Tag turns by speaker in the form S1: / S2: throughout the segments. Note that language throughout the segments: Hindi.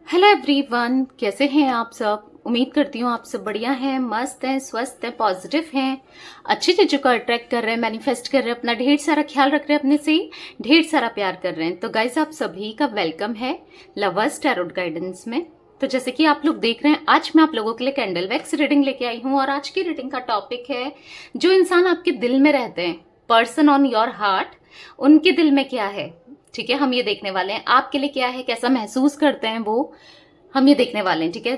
S1: हेलो एवरीवन, कैसे हैं आप सब। उम्मीद करती हूँ आप सब बढ़िया हैं, मस्त हैं, स्वस्थ हैं, पॉजिटिव हैं, अच्छी चीज़ों को अट्रैक्ट कर रहे हैं, मैनिफेस्ट कर रहे हैं, अपना ढेर सारा ख्याल रख रहे हैं, अपने से ढेर सारा प्यार कर रहे हैं। तो गाइस, आप सभी का वेलकम है लवर्स टैरोट गाइडेंस में। तो जैसे कि आप लोग देख रहे हैं, आज मैं आप लोगों के लिए कैंडल वैक्स रीडिंग लेके आई हूँ और आज की रीडिंग का टॉपिक है जो इंसान आपके दिल में रहते हैं, पर्सन ऑन योर हार्ट, उनके दिल में क्या है। ठीक है, हम ये देखने वाले हैं आपके लिए क्या है, कैसा महसूस करते हैं वो, हम ये देखने वाले हैं। ठीक है,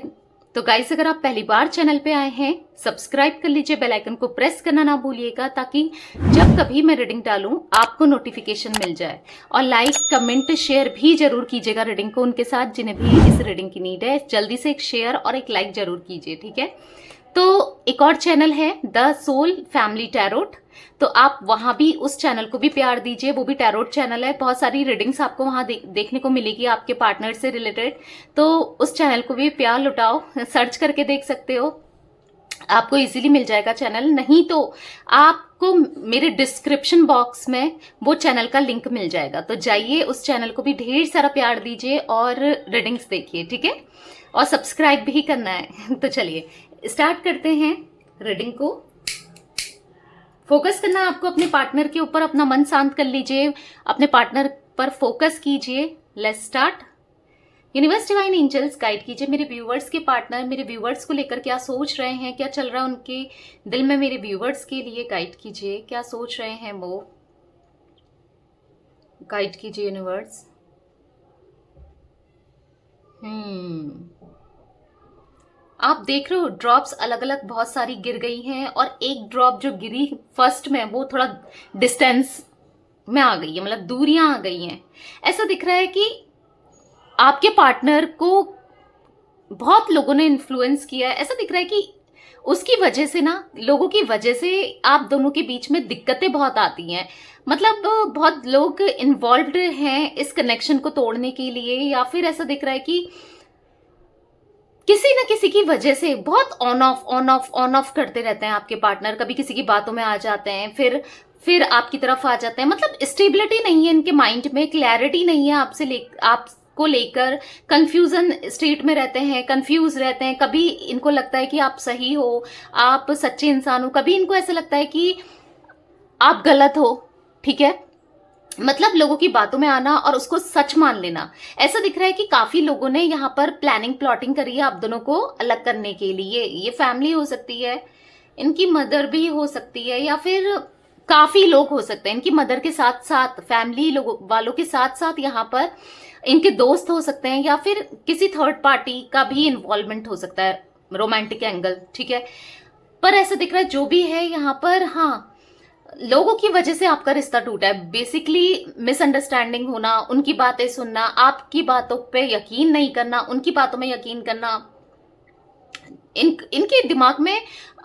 S1: तो गाइस, अगर आप पहली बार चैनल पे आए हैं, सब्सक्राइब कर लीजिए, बेल आइकन को प्रेस करना ना भूलिएगा ताकि जब कभी मैं रीडिंग डालूं आपको नोटिफिकेशन मिल जाए। और लाइक कमेंट शेयर भी जरूर कीजिएगा रीडिंग को उनके साथ जिन्हें भी इस रीडिंग की नीड है। जल्दी से एक शेयर और एक लाइक जरूर कीजिए। ठीक है, तो एक और चैनल है द सोल फैमिली टैरोट, तो आप वहां भी उस चैनल को भी प्यार दीजिए। वो भी टैरोट चैनल है, बहुत सारी रीडिंग्स आपको वहां देखने को मिलेगी आपके पार्टनर से रिलेटेड। तो उस चैनल को भी प्यार लुटाओ, सर्च करके देख सकते हो, आपको इजीली मिल जाएगा चैनल। नहीं तो आपको मेरे डिस्क्रिप्शन बॉक्स में वो चैनल का लिंक मिल जाएगा, तो जाइए उस चैनल को भी ढेर सारा प्यार दीजिए और रीडिंग्स देखिए। ठीक है, और सब्सक्राइब भी करना है। तो चलिए स्टार्ट करते हैं रीडिंग को। फोकस करना है आपको अपने पार्टनर के ऊपर, अपना मन शांत कर लीजिए, अपने पार्टनर पर फोकस कीजिए। Let's start. Universe divine angels guide कीजिए मेरे व्यूवर्स के पार्टनर, मेरे व्यूवर्स को लेकर क्या सोच रहे हैं, क्या चल रहा है उनके दिल में, मेरे व्यूवर्स के लिए गाइड कीजिए, क्या सोच रहे हैं वो, गाइड कीजिए यूनिवर्स। आप देख रहे हो ड्रॉप्स अलग अलग बहुत सारी गिर गई हैं और एक ड्रॉप जो गिरी फर्स्ट में वो थोड़ा डिस्टेंस में आ गई है, मतलब दूरियां आ गई हैं। ऐसा दिख रहा है कि आपके पार्टनर को बहुत लोगों ने इन्फ्लुएंस किया है। ऐसा दिख रहा है कि उसकी वजह से ना, लोगों की वजह से आप दोनों के बीच में दिक्कतें बहुत आती हैं। मतलब बहुत लोग इन्वॉल्व्ड हैं इस कनेक्शन को तोड़ने के लिए, या फिर ऐसा दिख रहा है कि किसी न किसी की वजह से बहुत on off on off on off करते रहते हैं आपके पार्टनर। कभी किसी की बातों में आ जाते हैं, फिर आपकी तरफ आ जाते हैं। मतलब स्टेबिलिटी नहीं है इनके माइंड में, क्लैरिटी नहीं है आपको लेकर, कंफ्यूजन स्टेट में रहते हैं, कंफ्यूज रहते हैं। कभी इनको लगता है कि आप सही हो, आप सच्चे इंसान हो, कभी इनको ऐसा लगता है कि आप गलत हो। ठीक है, मतलब लोगों की बातों में आना और उसको सच मान लेना। ऐसा दिख रहा है कि काफी लोगों ने यहाँ पर प्लानिंग प्लॉटिंग करी है आप दोनों को अलग करने के लिए। ये फैमिली हो सकती है, इनकी मदर भी हो सकती है, या फिर काफी लोग हो सकते हैं इनकी मदर के साथ साथ, फैमिली लोगों वालों के साथ साथ यहाँ पर इनके दोस्त हो सकते हैं, या फिर किसी थर्ड पार्टी का भी इन्वॉल्वमेंट हो सकता है, रोमांटिक एंगल। ठीक है, पर ऐसा दिख रहा है जो भी है यहाँ पर, हाँ, लोगों की वजह से आपका रिश्ता टूटा है। बेसिकली मिसअंडरस्टैंडिंग होना, उनकी बातें सुनना, आपकी बातों पे यकीन नहीं करना, उनकी बातों में यकीन करना। इनके दिमाग में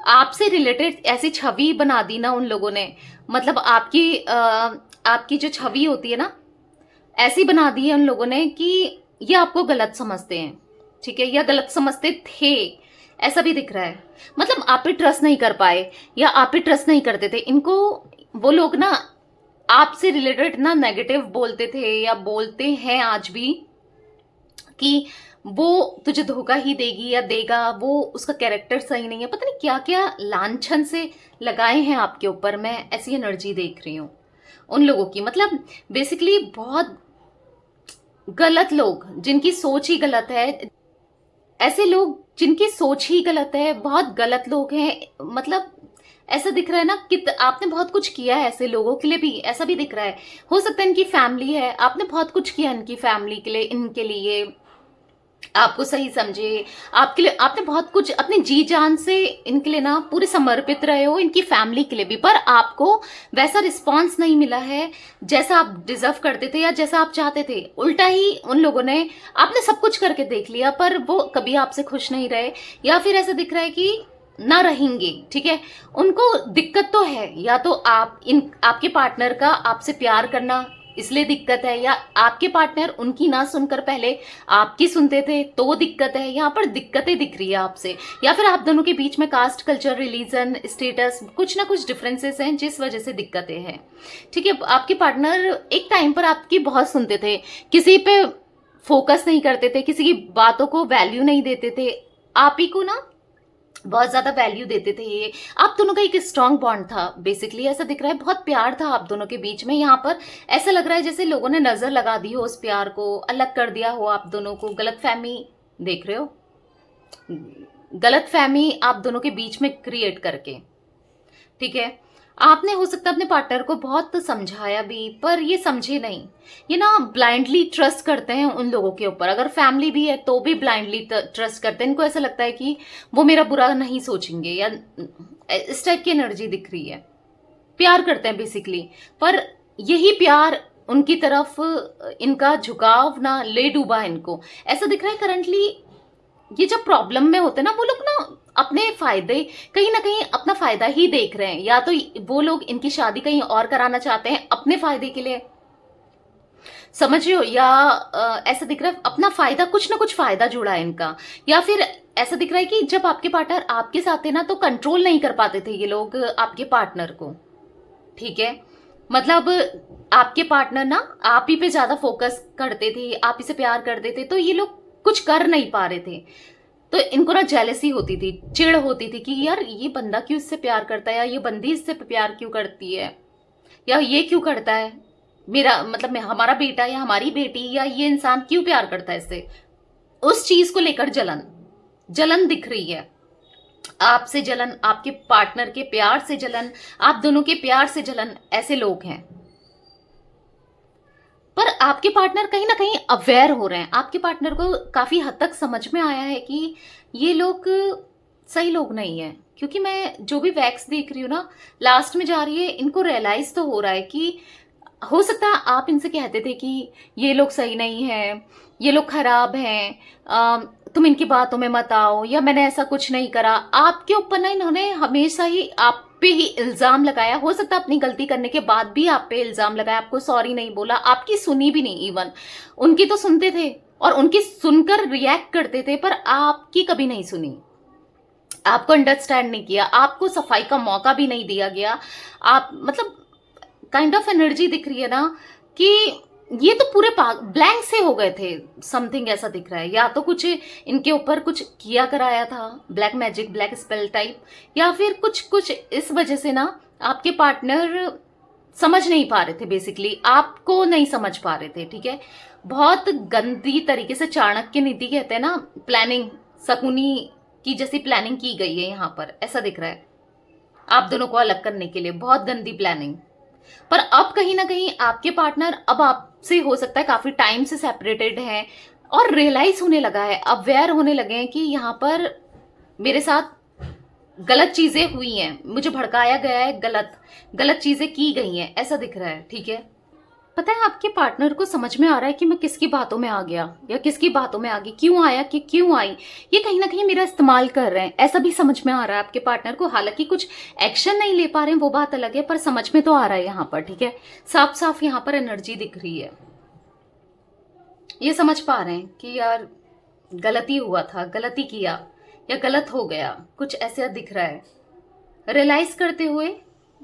S1: आपसे रिलेटेड ऐसी छवि बना दी ना उन लोगों ने, मतलब आपकी जो छवि होती है ना, ऐसी बना दी है उन लोगों ने कि ये आपको गलत समझते हैं। ठीक है, या गलत समझते थे, ऐसा भी दिख रहा है। मतलब आप पे ट्रस्ट नहीं कर पाए, या आप पे ट्रस्ट नहीं करते थे। इनको वो लोग ना आपसे रिलेटेड ना नेगेटिव बोलते थे, या बोलते हैं आज भी, कि वो तुझे धोखा ही देगी या देगा, वो उसका कैरेक्टर सही नहीं है, पता नहीं क्या क्या लांछन से लगाए हैं आपके ऊपर। मैं ऐसी एनर्जी देख रही हूँ उन लोगों की। मतलब बेसिकली बहुत गलत लोग, जिनकी सोच ही गलत है, ऐसे लोग जिनकी सोच ही गलत है, बहुत गलत लोग हैं। मतलब ऐसा दिख रहा है ना कि आपने बहुत कुछ किया है ऐसे लोगों के लिए भी, ऐसा भी दिख रहा है। हो सकता है इनकी फैमिली है, आपने बहुत कुछ किया इनकी फैमिली के लिए, इनके लिए आपको सही समझे, आपके लिए आपने बहुत कुछ अपने जी जान से इनके लिए ना पूरे समर्पित रहे हो, इनकी फैमिली के लिए भी। पर आपको वैसा रिस्पांस नहीं मिला है जैसा आप डिजर्व करते थे या जैसा आप चाहते थे। उल्टा ही उन लोगों ने, आपने सब कुछ करके देख लिया पर वो कभी आपसे खुश नहीं रहे, या फिर ऐसा दिख रहा है कि ना रहेंगे। ठीक है, उनको दिक्कत तो है, या तो आपके पार्टनर का आपसे प्यार करना इसलिए दिक्कत है, या आपके पार्टनर उनकी ना सुनकर पहले आपकी सुनते थे तो दिक्कत है। यहाँ पर दिक्कतें दिख रही है आपसे, या फिर आप दोनों के बीच में कास्ट, कल्चर, रिलीजन, स्टेटस, कुछ ना कुछ डिफरेंसेस हैं जिस वजह से दिक्कतें हैं। ठीक है, आपके पार्टनर एक टाइम पर आपकी बहुत सुनते थे, किसी पे फोकस नहीं करते थे, किसी की बातों को वैल्यू नहीं देते थे, आप ही को ना बहुत ज्यादा वैल्यू देते थे। ये आप दोनों का एक स्ट्रांग बॉन्ड था, बेसिकली ऐसा दिख रहा है, बहुत प्यार था आप दोनों के बीच में। यहाँ पर ऐसा लग रहा है जैसे लोगों ने नजर लगा दी हो उस प्यार को, अलग कर दिया हो आप दोनों को, गलतफहमी देख रहे हो, गलतफहमी आप दोनों के बीच में क्रिएट करके, ठीक है। आपने हो सकता है अपने पार्टनर को बहुत समझाया भी, पर ये समझे नहीं। ये ना ब्लाइंडली ट्रस्ट करते हैं उन लोगों के ऊपर, अगर फैमिली भी है तो भी ब्लाइंडली ट्रस्ट करते हैं। इनको ऐसा लगता है कि वो मेरा बुरा नहीं सोचेंगे, या इस टाइप की एनर्जी दिख रही है। प्यार करते हैं बेसिकली, पर यही प्यार उनकी तरफ इनका झुकाव ना ले डूबा इनको। ऐसा दिख रहा है करंटली ये जब प्रॉब्लम में होते हैं ना वो लोग ना अपने फायदे, कहीं ना कहीं अपना फायदा ही देख रहे हैं, या तो वो लोग इनकी शादी कहीं और कराना चाहते हैं अपने फायदे के लिए, समझ रहे हो, या ऐसा दिख रहा है अपना फायदा, कुछ ना कुछ फायदा जुड़ा है इनका। या फिर ऐसा दिख रहा है कि जब आपके पार्टनर आपके साथ थे ना तो कंट्रोल नहीं कर पाते थे ये लोग आपके पार्टनर को, ठीक है। मतलब आपके पार्टनर ना आप ही पे ज्यादा फोकस करते थे, आप ही से प्यार करते थे, तो ये लोग कुछ कर नहीं पा रहे थे। तो इनको ना जेलसी होती थी, चिढ़ होती थी कि यार ये बंदा क्यों इससे प्यार करता है, या ये बंदी इससे प्यार क्यों करती है, या ये क्यों करता है, मेरा मतलब हमारा बेटा या हमारी बेटी या ये इंसान क्यों प्यार करता है इससे। उस चीज को लेकर जलन, जलन दिख रही है, आपसे जलन, आपके पार्टनर के प्यार से जलन, आप दोनों के प्यार से जलन, ऐसे लोग हैं। पर आपके पार्टनर कहीं ना कहीं अवेयर हो रहे हैं, आपके पार्टनर को काफी हद तक समझ में आया है कि ये लोग सही लोग नहीं है। क्योंकि मैं जो भी वैक्स देख रही हूँ ना लास्ट में जा रही है, इनको रियलाइज तो हो रहा है कि हो सकता है आप इनसे कहते थे कि ये लोग सही नहीं है, ये लोग खराब हैं, तुम इनकी बातों में मत आओ, या मैंने ऐसा कुछ नहीं करा। आपके ऊपर ना इन्होंने हमेशा ही आप पे ही इल्जाम लगाया, हो सकता है अपनी गलती करने के बाद भी आप पे इल्जाम लगाया, आपको सॉरी नहीं बोला, आपकी सुनी भी नहीं, इवन उनकी तो सुनते थे और उनकी सुनकर रिएक्ट करते थे, पर आपकी कभी नहीं सुनी, आपको अंडरस्टैंड नहीं किया, आपको सफाई का मौका भी नहीं दिया गया। आप मतलब काइंड ऑफ एनर्जी दिख रही है ना कि ये तो पूरे ब्लैंक से हो गए थे, समथिंग ऐसा दिख रहा है। या तो कुछ इनके ऊपर कुछ किया कराया था, black magic, black spell type, या फिर कुछ इस वजह से ना आपके पार्टनर समझ नहीं पा रहे थे, बेसिकली आपको नहीं समझ पा रहे थे, ठीक है। बहुत गंदी तरीके से चाणक्य नीति कहते हैं ना, प्लानिंग, शकुनी की जैसी प्लानिंग की गई है यहाँ पर, ऐसा दिख रहा है आप दोनों को अलग करने के लिए, बहुत गंदी प्लानिंग। पर अब कहीं ना कहीं आपके पार्टनर अब आपसे हो सकता है काफी टाइम से सेपरेटेड हैं और रियलाइज होने लगा है, अवेयर होने लगे हैं कि यहाँ पर मेरे साथ गलत चीजें हुई हैं, मुझे भड़काया गया है, गलत चीजें की गई हैं, ऐसा दिख रहा है, ठीक है। पता है आपके पार्टनर को समझ में आ रहा है कि मैं किसकी बातों में आ गया या किसकी बातों में आ गई, क्यों आया कि क्यों आई, ये कहीं ना कहीं मेरा इस्तेमाल कर रहे हैं, ऐसा भी समझ में आ रहा है आपके पार्टनर को। हालांकि कुछ एक्शन नहीं ले पा रहे हैं, वो बात अलग है, पर समझ में तो आ रहा है यहाँ पर, ठीक है। साफ साफ यहाँ पर एनर्जी दिख रही है, ये समझ पा रहे हैं कि यार गलती हुआ था, गलती किया या गलत हो गया, कुछ ऐसा दिख रहा है। रियलाइज करते हुए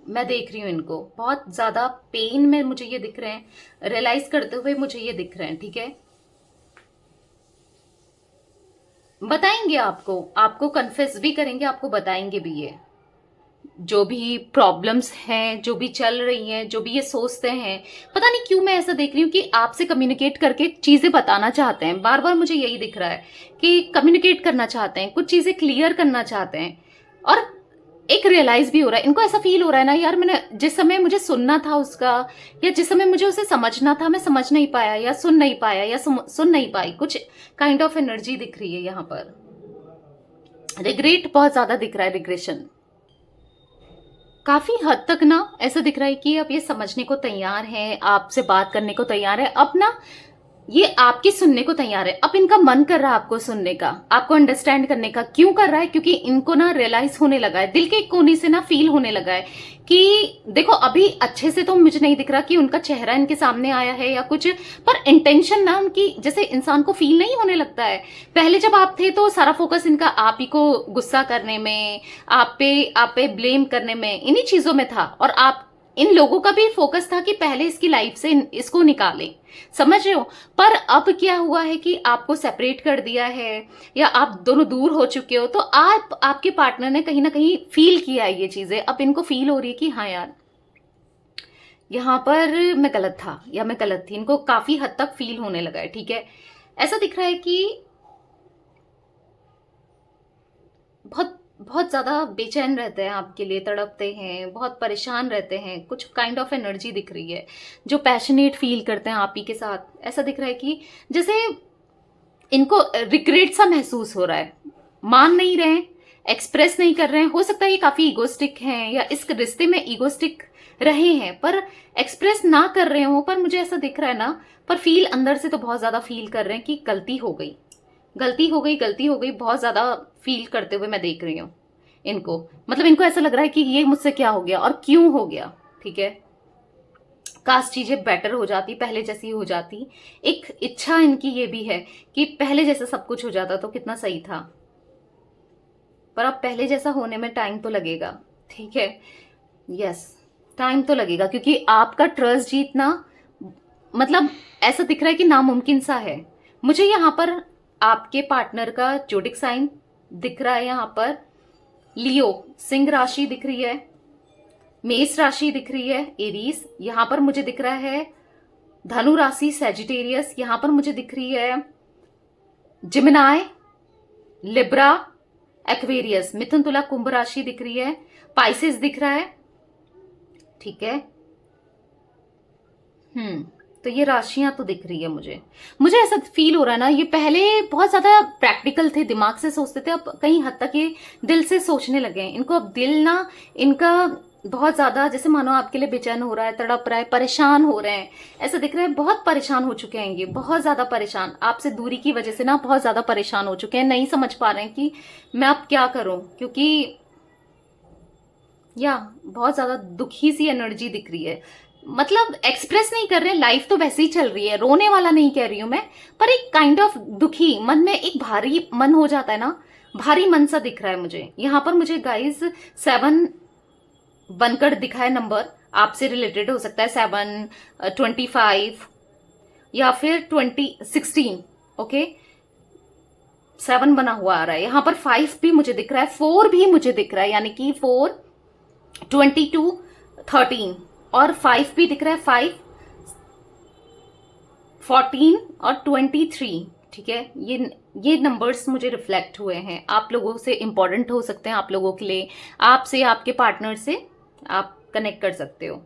S1: मैं देख रही हूँ इनको, बहुत ज्यादा पेन में मुझे ये दिख रहे हैं, रियलाइज करते हुए मुझे ये दिख रहे हैं, ठीक है। बताएंगे आपको कन्फेस भी करेंगे, आपको बताएंगे भी ये जो भी प्रॉब्लम्स हैं, जो भी चल रही हैं, जो भी ये सोचते हैं। पता नहीं क्यों मैं ऐसा देख रही हूँ कि आपसे कम्युनिकेट करके चीजें बताना चाहते हैं, बार बार मुझे यही दिख रहा है कि कम्युनिकेट करना चाहते हैं, कुछ चीजें क्लियर करना चाहते हैं, और एक रियलाइज भी हो रहा है इनको, ऐसा फील हो रहा है ना यार, मैंने जिस समय मुझे सुनना था उसका, या जिस समय मुझे उसे समझना था, मैं समझ नहीं पाया या सुन नहीं पाया या सुन नहीं पाई, कुछ काइंड ऑफ एनर्जी दिख रही है यहाँ पर। रिग्रेट बहुत ज्यादा दिख रहा है, रिग्रेशन काफी हद तक ना ऐसा दिख रहा है कि अब ये समझने को तैयार है, आपसे बात करने को तैयार है, अब ना ये आपकी सुनने को तैयार है, अब इनका मन कर रहा है आपको सुनने का, आपको अंडरस्टैंड करने का। क्यों कर रहा है? क्योंकि इनको ना रियलाइज होने लगा है, दिल के एक कोने से ना फील होने लगा है कि देखो अभी अच्छे से तो मुझे नहीं दिख रहा कि उनका चेहरा इनके सामने आया है या कुछ, पर इंटेंशन ना उनकी जैसे इंसान को फील नहीं होने लगता है। पहले जब आप थे तो सारा फोकस इनका आप ही को गुस्सा करने में, आप पे ब्लेम करने में, इन्हीं चीजों में था, और आप इन लोगों का भी फोकस था कि पहले इसकी लाइफ से इसको निकालें, समझ रहे हो। पर अब क्या हुआ है कि आपको सेपरेट कर दिया है या आप दोनों दूर हो चुके हो, तो आप आपके पार्टनर ने कहीं ना कहीं फील किया है ये चीजें। अब इनको फील हो रही है कि हाँ यार, यहाँ पर मैं गलत था या मैं गलत थी। इनको काफी हद तक फील होने लगा है, ठीक है। ऐसा दिख रहा है कि बहुत बहुत ज्यादा बेचैन रहते हैं आपके लिए, तड़पते हैं, बहुत परेशान रहते हैं। कुछ काइंड ऑफ एनर्जी दिख रही है जो पैशनेट फील करते हैं आप ही के साथ। ऐसा दिख रहा है कि जैसे इनको रिग्रेट सा महसूस हो रहा है, मान नहीं रहे हैं, एक्सप्रेस नहीं कर रहे हैं। हो सकता है ये काफी ईगोस्टिक हैं या इस रिश्ते में ईगोस्टिक रहे हैं, पर एक्सप्रेस ना कर रहे हो। पर मुझे ऐसा दिख रहा है ना, पर फील अंदर से तो बहुत ज्यादा फील कर रहे हैं कि गलती हो गई, गलती हो गई, गलती हो गई, बहुत ज्यादा फील करते हुए मैं देख रही हूँ इनको। मतलब इनको ऐसा लग रहा है कि ये मुझसे क्या हो गया और क्यों हो गया, ठीक है। काश चीजें बेटर हो जाती, पहले जैसी हो जाती। एक इच्छा इनकी ये भी है कि पहले जैसा सब कुछ हो जाता तो कितना सही था। पर अब पहले जैसा होने में टाइम तो लगेगा, ठीक है। यस, टाइम तो लगेगा, क्योंकि आपका ट्रस्ट जीतना मतलब ऐसा दिख रहा है कि नामुमकिन सा है। मुझे यहाँ पर आपके पार्टनर का जोडिक साइन दिख रहा है। यहाँ पर लियो, सिंह राशि दिख रही है, मेष राशि दिख रही है, एरीज। यहाँ पर मुझे दिख रहा है धनु राशि, सैजिटेरियस। यहाँ पर मुझे दिख रही है जिमिनाय, लिब्रा, एक्वेरियस। मिथुन, तुला, कुंभ राशि दिख रही है, पाइसेस दिख रहा है, ठीक है। तो ये राशियां तो दिख रही है मुझे ऐसा फील हो रहा है ना, ये पहले बहुत ज्यादा प्रैक्टिकल थे, दिमाग से सोचते थे, अब कहीं हद तक ये दिल से सोचने लगे हैं। इनको अब दिल ना इनका बहुत ज्यादा, जैसे मानो आपके लिए बेचैन हो रहा है, तड़प रहा है, परेशान हो रहे हैं। ऐसा दिख रहा है बहुत परेशान हो चुके हैं ये, बहुत ज्यादा परेशान, आपसे दूरी की वजह से ना बहुत ज्यादा परेशान हो चुके हैं। नहीं समझ पा रहे हैं कि मैं अब क्या करूं, क्योंकि या बहुत ज्यादा दुखी सी एनर्जी दिख रही है। मतलब एक्सप्रेस नहीं कर रहे, लाइफ तो वैसे ही चल रही है, रोने वाला नहीं कह रही हूं मैं, पर एक काइंड ऑफ दुखी मन में, एक भारी मन हो जाता है ना, भारी मन सा दिख रहा है मुझे। यहां पर मुझे गाइस 7 बनकर दिखा है नंबर, आपसे रिलेटेड हो सकता है 7, 25 या फिर 16, ओके। 7 बना हुआ आ रहा है। यहां पर 5 भी मुझे दिख रहा है, 4 भी मुझे दिख रहा है, यानी कि 4, 22, 13 और 5 भी दिख रहा है, 5, 14 और 23, ठीक है। ये नंबर्स मुझे रिफ्लेक्ट हुए हैं। आप लोगों से इंपॉर्टेंट हो सकते हैं, आप लोगों के लिए, आपसे, आपके पार्टनर से आप कनेक्ट कर सकते हो।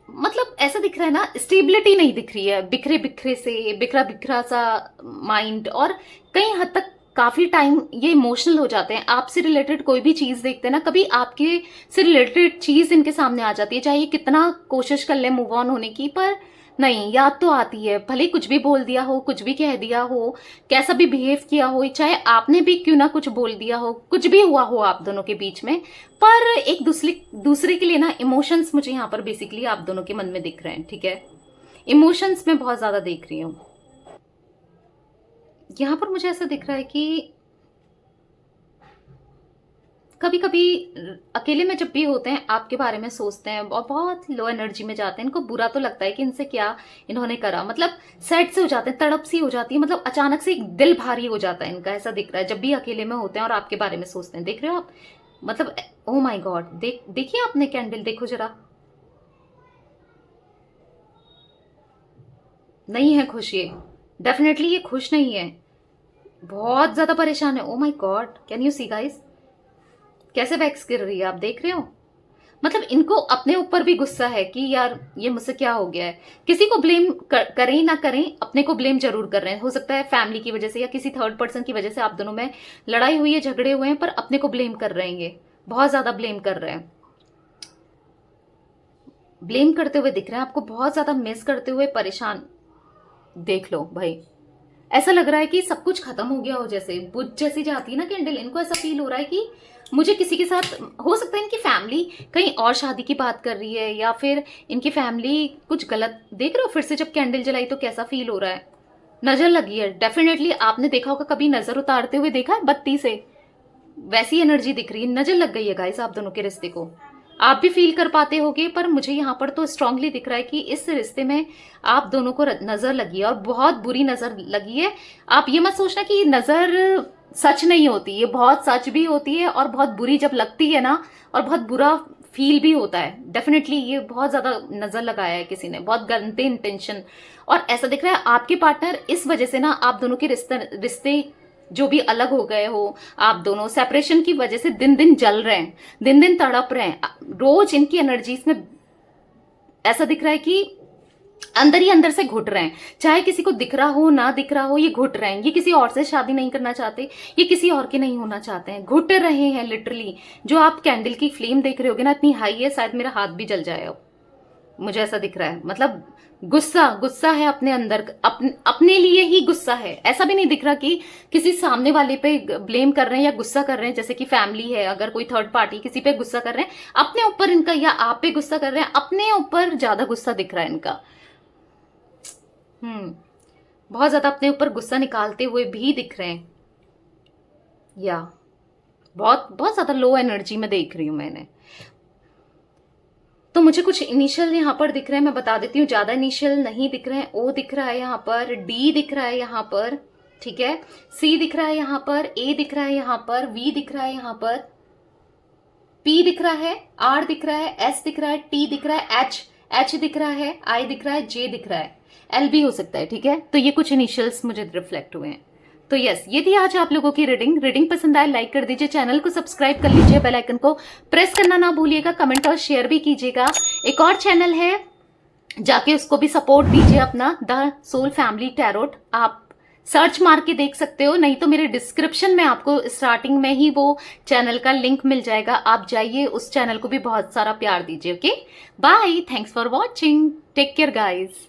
S1: मतलब ऐसा दिख रहा है ना, स्टेबिलिटी नहीं दिख रही है, बिखरे बिखरे से, बिखरा बिखरा सा माइंड, और कई हद तक काफी टाइम ये इमोशनल हो जाते हैं। आपसे रिलेटेड कोई भी चीज देखते हैं ना, कभी आपके से रिलेटेड चीज इनके सामने आ जाती है, चाहे ये कितना कोशिश कर ले मूव ऑन होने की, पर नहीं, याद तो आती है। भले कुछ भी बोल दिया हो, कुछ भी कह दिया हो, कैसा भी बिहेव किया हो, चाहे आपने भी क्यों ना कुछ बोल दिया हो, कुछ भी हुआ हो आप दोनों के बीच में, पर एक दूसरे के लिए ना इमोशंस मुझे यहाँ पर बेसिकली आप दोनों के मन में दिख रहे हैं, ठीक है। इमोशंस में बहुत ज्यादा देख रही हूँ। यहाँ पर मुझे ऐसा दिख रहा है कि कभी कभी अकेले में जब भी होते हैं, आपके बारे में सोचते हैं और बहुत लो एनर्जी में जाते हैं। इनको बुरा तो लगता है कि इनसे क्या इन्होंने करा, मतलब सैड से हो जाते हैं, तड़प सी हो जाती है, मतलब अचानक से एक दिल भारी हो जाता है इनका। ऐसा दिख रहा है जब भी अकेले में होते हैं और आपके बारे में सोचते हैं। देख रहे हो आप, मतलब ओ माय गॉड, देखिए आपने कैंडल, देखो जरा, नहीं है खुश ये, डेफिनेटली ये खुश नहीं है, बहुत ज्यादा परेशान है। Oh my God, can you see guys, कैसे वैक्स गिर रही है, आप देख रहे हो। मतलब इनको अपने ऊपर भी गुस्सा है कि यार ये मुझसे क्या हो गया है। किसी को ब्लेम करें ना करें, अपने को ब्लेम जरूर कर रहे हैं। हो सकता है फैमिली की वजह से या किसी थर्ड पर्सन की वजह से आप दोनों में लड़ाई हुई है, झगड़े हुए हैं, पर अपने को ब्लेम कर रहे हैं, ये बहुत ज्यादा ब्लेम कर रहे हैं, ब्लेम करते हुए दिख रहे हैं, आपको बहुत ज्यादा मिस करते हुए, परेशान। देख लो भाई, ऐसा लग रहा है कि सब कुछ खत्म हो गया हो, जैसे बुझ जैसी जाती है ना कैंडल। इनको ऐसा फील हो रहा है कि मुझे किसी के साथ, हो सकता है इनकी फैमिली कहीं और शादी की बात कर रही है, या फिर इनकी फैमिली कुछ गलत। देख रहे हो फिर से जब कैंडल जलाई तो कैसा फील हो रहा है, नजर लगी है। डेफिनेटली आपने देखा होगा, कभी नजर उतारते हुए देखा है बत्ती से, वैसी एनर्जी दिख रही है, नजर लग गई है गाइस आप दोनों के रिश्ते को। आप भी फील कर पाते होगे, पर मुझे यहाँ पर तो स्ट्रांगली दिख रहा है कि इस रिश्ते में आप दोनों को नजर लगी है और बहुत बुरी नजर लगी है। आप ये मत सोचना कि नजर सच नहीं होती, ये बहुत सच भी होती है और बहुत बुरी जब लगती है ना, और बहुत बुरा फील भी होता है। डेफिनेटली ये बहुत ज्यादा नजर लगाया है किसी ने, बहुत गंदे इंटेंशन। और ऐसा दिख रहा है आपके पार्टनर इस वजह से ना, आप दोनों के रिश्ते जो भी अलग हो गए हो, आप दोनों सेपरेशन की वजह से दिन दिन जल रहे हैं, दिन दिन तड़प रहे हैं। रोज इनकी एनर्जीज में ऐसा दिख रहा है कि अंदर ही अंदर से घुट रहे हैं, चाहे किसी को दिख रहा हो ना दिख रहा हो, ये घुट रहे हैं। ये किसी और से शादी नहीं करना चाहते, ये किसी और के नहीं होना चाहते हैं, घुट रहे हैं लिटरली। जो आप कैंडल की फ्लेम देख रहे होगे ना, इतनी हाई है, शायद मेरा हाथ भी जल जाए अब, मुझे ऐसा दिख रहा है। मतलब गुस्सा है अपने अंदर, अपने लिए ही गुस्सा है। ऐसा भी नहीं दिख रहा कि किसी सामने वाले पे ब्लेम कर रहे हैं या गुस्सा कर रहे हैं, जैसे कि फैमिली है, अगर कोई थर्ड पार्टी किसी पे गुस्सा कर रहे हैं अपने ऊपर इनका, या आप पे गुस्सा कर रहे हैं, अपने ऊपर ज्यादा गुस्सा दिख रहा है इनका। बहुत ज्यादा अपने ऊपर गुस्सा निकालते हुए भी दिख रहे हैं, या बहुत बहुत ज्यादा लो एनर्जी में देख रही हूं मैंने। तो मुझे कुछ इनिशियल यहाँ पर दिख रहे हैं, मैं बता देती हूँ, ज्यादा इनिशियल नहीं दिख रहे हैं। ओ दिख रहा है यहाँ पर, डी दिख रहा है यहाँ पर, ठीक है, सी दिख रहा है यहाँ पर, ए दिख रहा है यहाँ पर, वी दिख रहा है यहाँ पर, पी दिख रहा है, आर दिख रहा है, एस दिख रहा है, टी दिख रहा है, एच दिख रहा है, आई दिख रहा है, जे दिख रहा है, एल भी हो सकता है, ठीक है। तो ये कुछ इनिशियल्स मुझे रिफ्लेक्ट हुए हैं। तो यस, ये थी आज आप लोगों की रीडिंग पसंद आए लाइक कर दीजिए, चैनल को सब्सक्राइब कर लीजिए, बेल आइकन को प्रेस करना ना भूलिएगा, कमेंट और शेयर भी कीजिएगा। एक और चैनल है, जाके उसको भी सपोर्ट दीजिए अपना, द सोल फैमिली टैरोट। आप सर्च मार के देख सकते हो, नहीं तो मेरे डिस्क्रिप्शन में आपको स्टार्टिंग में ही वो चैनल का लिंक मिल जाएगा, आप जाइए, उस चैनल को भी बहुत सारा प्यार दीजिए। Okay, bye, thanks for watching, take care guys.